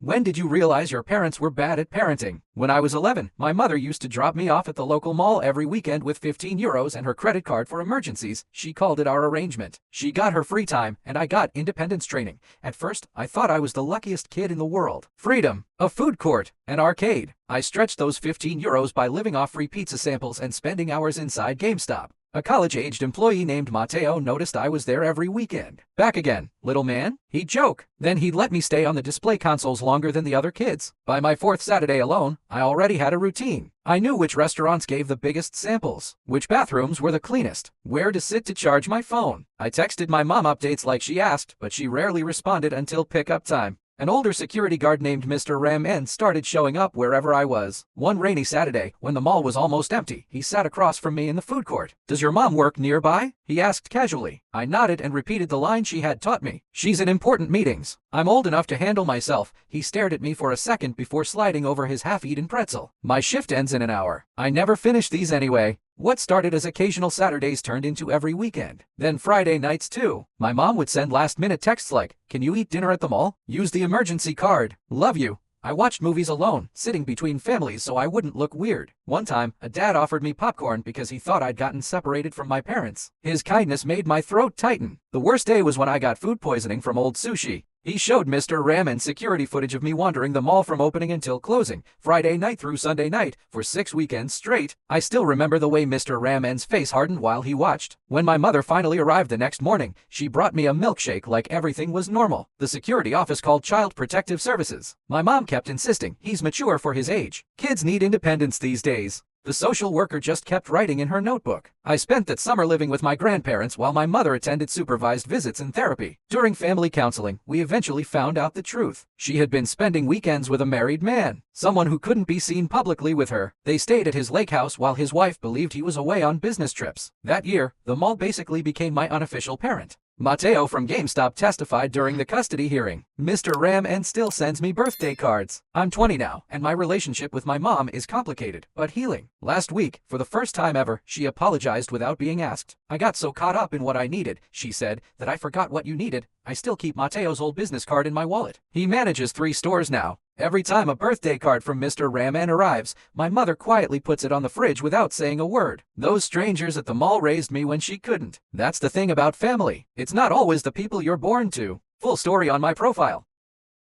When did you realize your parents were bad at parenting? When I was 11, my mother used to drop me off at the local mall every weekend with 15 euros and her credit card for emergencies. She called it our arrangement. She got her free time, and I got independence training. At first, I thought I was the luckiest kid in the world. Freedom, a food court, an arcade. I stretched those 15 euros by living off free pizza samples and spending hours inside GameStop. A college-aged employee named Matteo noticed I was there every weekend. Back again, little man? He'd joke. Then he'd let me stay on the display consoles longer than the other kids. By my fourth Saturday alone, I already had a routine. I knew which restaurants gave the biggest samples, which bathrooms were the cleanest, where to sit to charge my phone. I texted my mom updates like she asked, but she rarely responded until pickup time. An older security guard named Mr. Ramen started showing up wherever I was. One rainy Saturday, when the mall was almost empty, he sat across from me in the food court. "Does your mom work nearby?" he asked casually. I nodded and repeated the line she had taught me. "She's in important meetings. I'm old enough to handle myself." He stared at me for a second before sliding over his half-eaten pretzel. "My shift ends in an hour. I never finish these anyway." What started as occasional Saturdays turned into every weekend. Then Friday nights too. My mom would send last-minute texts like, "Can you eat dinner at the mall? Use the emergency card. Love you." I watched movies alone, sitting between families so I wouldn't look weird. One time, a dad offered me popcorn because he thought I'd gotten separated from my parents. His kindness made my throat tighten. The worst day was when I got food poisoning from old sushi. He showed Mr. Ramen security footage of me wandering the mall from opening until closing, Friday night through Sunday night, for 6 weekends straight. I still remember the way Mr. Ramen's face hardened while he watched. When my mother finally arrived the next morning, she brought me a milkshake like everything was normal. The security office called Child Protective Services. My mom kept insisting, "He's mature for his age. Kids need independence these days." The social worker just kept writing in her notebook. I spent that summer living with my grandparents while my mother attended supervised visits and therapy. During family counseling, we eventually found out the truth. She had been spending weekends with a married man, someone who couldn't be seen publicly with her. They stayed at his lake house while his wife believed he was away on business trips. That year, the mall basically became my unofficial parent. Matteo from GameStop testified during the custody hearing. "Mr. Ramen still sends me birthday cards. I'm 20 now, and my relationship with my mom is complicated, but healing. Last week, for the first time ever, she apologized without being asked. I got so caught up in what I needed," she said, "that I forgot what you needed. I still keep Matteo's old business card in my wallet. He manages 3 stores now. Every time a birthday card from Mr. Ramen arrives, my mother quietly puts it on the fridge without saying a word. Those strangers at the mall raised me when she couldn't. That's the thing about family. It's not always the people you're born to." Full story on my profile.